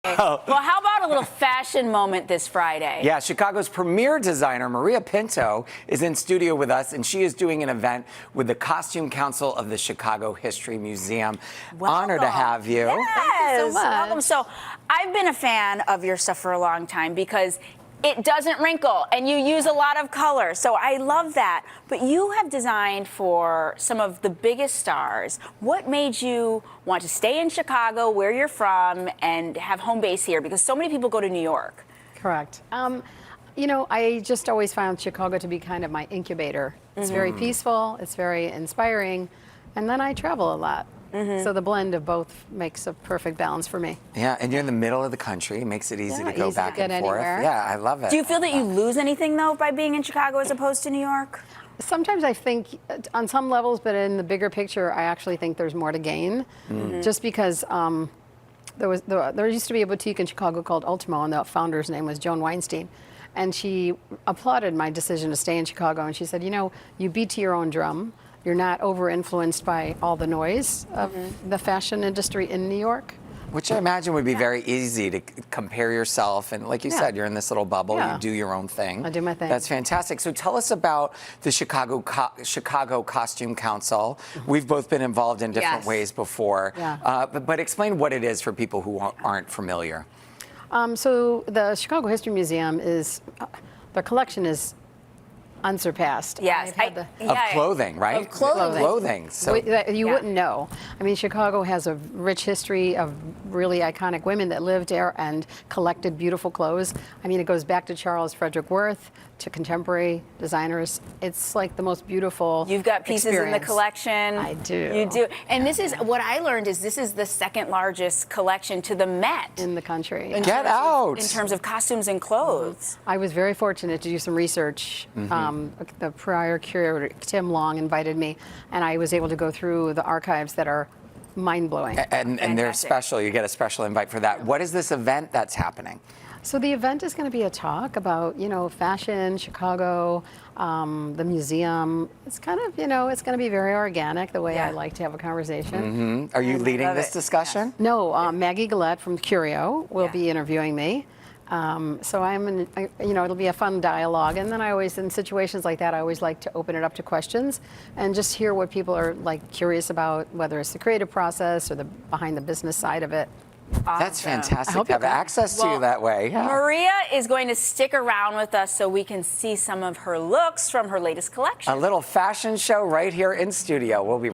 Well, how about a little fashion moment this Friday? Yeah, Chicago's premier designer, Maria Pinto, is in studio with us, and she is doing an event with the Costume Council of the Chicago History Museum. Welcome. Honor to have you. Yes, Thank you so much. welcome. So I've been a fan of your stuff for a long time because it doesn't wrinkle and you use a lot of color. So I love that. But you have designed for some of the biggest stars. What made you want to stay in Chicago, where you're from, and have home base here? Because so many people go to New York. Correct. You know, I just always found Chicago to be kind of my incubator. It's very peaceful, it's very inspiring, and then I travel a lot. So the blend of both makes a perfect balance for me. Yeah, and you're in the middle of the country. It makes it easy to go easy to back get and forth. anywhere. Yeah, I love it. Do you feel that you lose anything, though, by being in Chicago as opposed to New York? Sometimes I think on some levels, but in the bigger picture, I actually think there's more to gain. Just because there used to be a boutique in Chicago called Ultimo, and the founder's name was Joan Weinstein. And she applauded my decision to stay in Chicago, and she said, you know, you beat to your own drum. You're not over-influenced by all the noise of the fashion industry in New York. Which I imagine would be very easy to compare yourself. And like you said, you're in this little bubble. Yeah. You do your own thing. I do my thing. That's fantastic. So tell us about the Chicago Costume Council. We've both been involved in different ways before. Yeah. But explain what it is for people who aren't familiar. So the Chicago History Museum is, their collection is unsurpassed. Yes. Of clothing, right? Of clothing. So You wouldn't know. I mean, Chicago has a rich history of really iconic women that lived there and collected beautiful clothes. I mean, it goes back to Charles Frederick Worth, to contemporary designers. It's like the most beautiful You've got pieces in the experience. collection. I do. You do. And this is, what I learned is this is the second largest collection to the Met. in the country. In terms of costumes and clothes. I was very fortunate to do some research. The prior curator, Tim Long, invited me, and I was able to go through the archives that are mind-blowing. And they're special. You get a special invite for that. What is this event that's happening? So the event is going to be a talk about, you know, fashion, Chicago, the museum. It's kind of, you know, it's going to be very organic, the way I like to have a conversation. Are you leading this discussion? No, Maggie Gillette from Curio will be interviewing me. So you know, it'll be a fun dialogue. And then I always, in situations like that, I always like to open it up to questions and just hear what people are like curious about, whether it's the creative process or the behind the business side of it. That's fantastic to have access to you that way. Yeah. Maria is going to stick around with us so we can see some of her looks from her latest collection. A little fashion show right here in studio. We'll be